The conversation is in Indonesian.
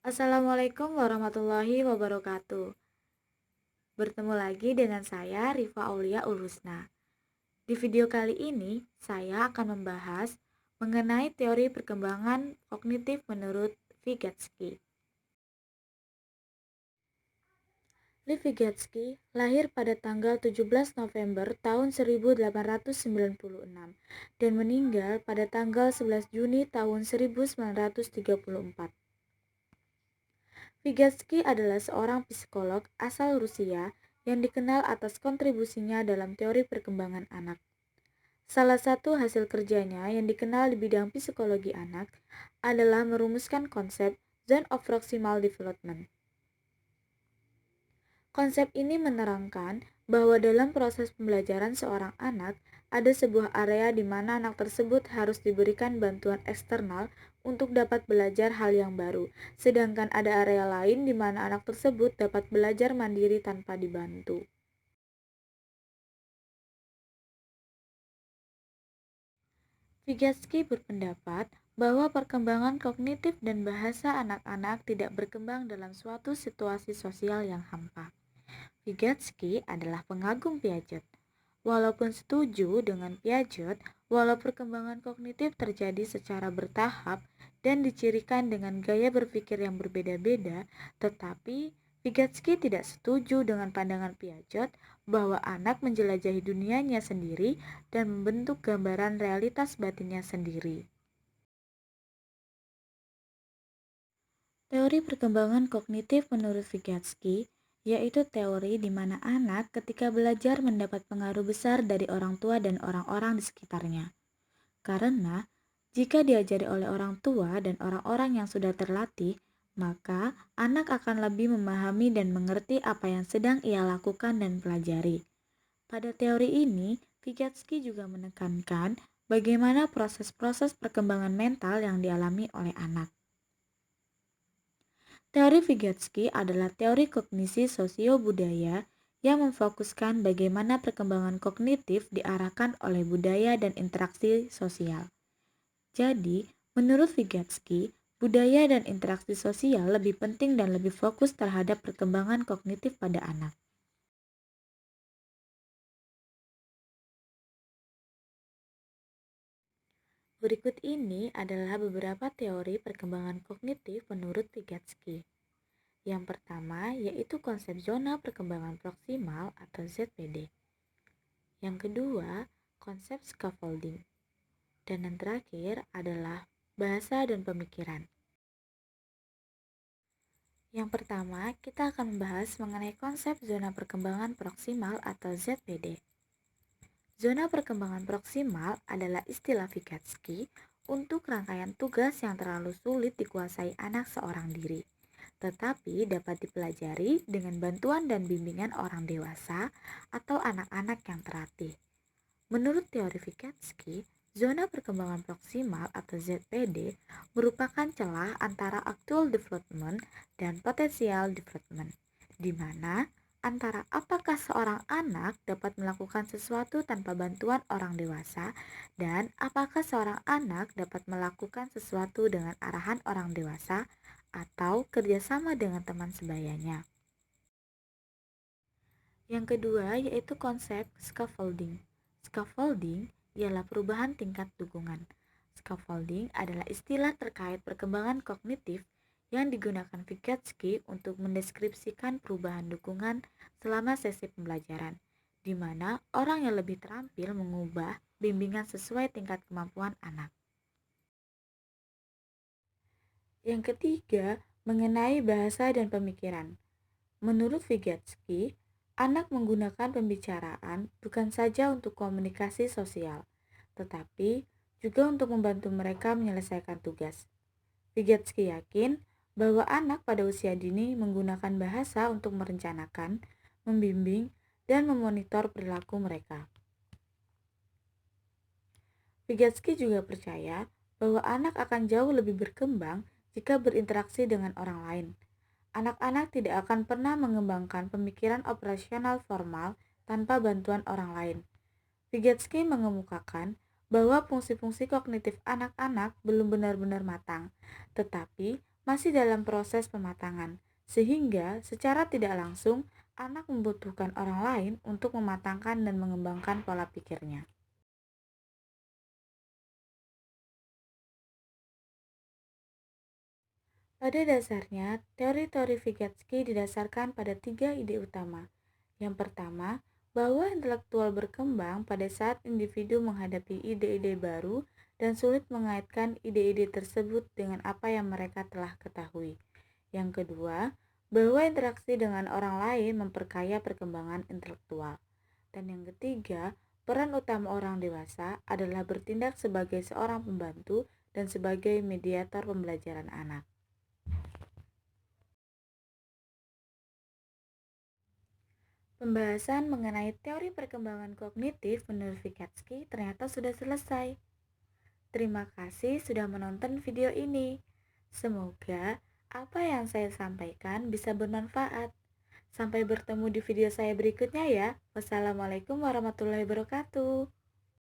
Assalamualaikum warahmatullahi wabarakatuh. Bertemu lagi dengan saya Rifa Aulia Ulhusna. Di video kali ini, saya akan membahas mengenai teori perkembangan kognitif menurut Vygotsky. Lev Vygotsky lahir pada tanggal 17 November tahun 1896 dan meninggal pada tanggal 11 Juni tahun 1934. Vygotsky adalah seorang psikolog asal Rusia yang dikenal atas kontribusinya dalam teori perkembangan anak. Salah satu hasil kerjanya yang dikenal di bidang psikologi anak adalah merumuskan konsep Zone of Proximal Development. Konsep ini menerangkan bahwa dalam proses pembelajaran seorang anak, ada sebuah area di mana anak tersebut harus diberikan bantuan eksternal untuk dapat belajar hal yang baru, sedangkan ada area lain di mana anak tersebut dapat belajar mandiri tanpa dibantu. Vygotsky berpendapat bahwa perkembangan kognitif dan bahasa anak-anak tidak berkembang dalam suatu situasi sosial yang hampa. Vygotsky adalah pengagum Piaget. Walaupun setuju dengan Piaget, walau perkembangan kognitif terjadi secara bertahap dan dicirikan dengan gaya berpikir yang berbeda-beda, tetapi Vygotsky tidak setuju dengan pandangan Piaget bahwa anak menjelajahi dunianya sendiri dan membentuk gambaran realitas batinnya sendiri. Teori perkembangan kognitif menurut Vygotsky yaitu teori di mana anak ketika belajar mendapat pengaruh besar dari orang tua dan orang-orang di sekitarnya. Karena jika diajari oleh orang tua dan orang-orang yang sudah terlatih, maka anak akan lebih memahami dan mengerti apa yang sedang ia lakukan dan pelajari. Pada teori ini, Vygotsky juga menekankan bagaimana proses-proses perkembangan mental yang dialami oleh anak. Teori Vygotsky adalah teori kognisi sosio-budaya yang memfokuskan bagaimana perkembangan kognitif diarahkan oleh budaya dan interaksi sosial. Jadi, menurut Vygotsky, budaya dan interaksi sosial lebih penting dan lebih fokus terhadap perkembangan kognitif pada anak. Berikut ini adalah beberapa teori perkembangan kognitif menurut Vygotsky. Yang pertama yaitu konsep zona perkembangan proksimal atau ZPD. Yang kedua, konsep scaffolding. Dan yang terakhir adalah bahasa dan pemikiran. Yang pertama, kita akan membahas mengenai konsep zona perkembangan proksimal atau ZPD. Zona perkembangan proksimal adalah istilah Vygotsky untuk rangkaian tugas yang terlalu sulit dikuasai anak seorang diri, tetapi dapat dipelajari dengan bantuan dan bimbingan orang dewasa atau anak-anak yang terlatih. Menurut teori Vygotsky, zona perkembangan proksimal atau ZPD merupakan celah antara actual development dan potential development, di mana antara apakah seorang anak dapat melakukan sesuatu tanpa bantuan orang dewasa dan apakah seorang anak dapat melakukan sesuatu dengan arahan orang dewasa atau kerjasama dengan teman sebayanya. Yang kedua yaitu konsep scaffolding. Scaffolding ialah perubahan tingkat dukungan. Scaffolding adalah istilah terkait perkembangan kognitif yang digunakan Vygotsky untuk mendeskripsikan perubahan dukungan selama sesi pembelajaran, di mana orang yang lebih terampil mengubah bimbingan sesuai tingkat kemampuan anak. Yang ketiga, mengenai bahasa dan pemikiran. Menurut Vygotsky, anak menggunakan pembicaraan bukan saja untuk komunikasi sosial, tetapi juga untuk membantu mereka menyelesaikan tugas. Vygotsky yakin bahwa anak pada usia dini menggunakan bahasa untuk merencanakan, membimbing, dan memonitor perilaku mereka. Vygotsky juga percaya bahwa anak akan jauh lebih berkembang jika berinteraksi dengan orang lain. Anak-anak tidak akan pernah mengembangkan pemikiran operasional formal tanpa bantuan orang lain. Vygotsky mengemukakan bahwa fungsi-fungsi kognitif anak-anak belum benar-benar matang, tetapi masih dalam proses pematangan, sehingga secara tidak langsung anak membutuhkan orang lain untuk mematangkan dan mengembangkan pola pikirnya. Pada dasarnya, teori-teori Vygotsky didasarkan pada tiga ide utama. Yang pertama, bahwa intelektual berkembang pada saat individu menghadapi ide-ide baru dan sulit mengaitkan ide-ide tersebut dengan apa yang mereka telah ketahui. Yang kedua, bahwa interaksi dengan orang lain memperkaya perkembangan intelektual. Dan yang ketiga, peran utama orang dewasa adalah bertindak sebagai seorang pembantu dan sebagai mediator pembelajaran anak. Pembahasan mengenai teori perkembangan kognitif menurut Vygotsky ternyata sudah selesai. Terima kasih sudah menonton video ini. Semoga apa yang saya sampaikan bisa bermanfaat. Sampai bertemu di video saya berikutnya ya. Wassalamualaikum warahmatullahi wabarakatuh.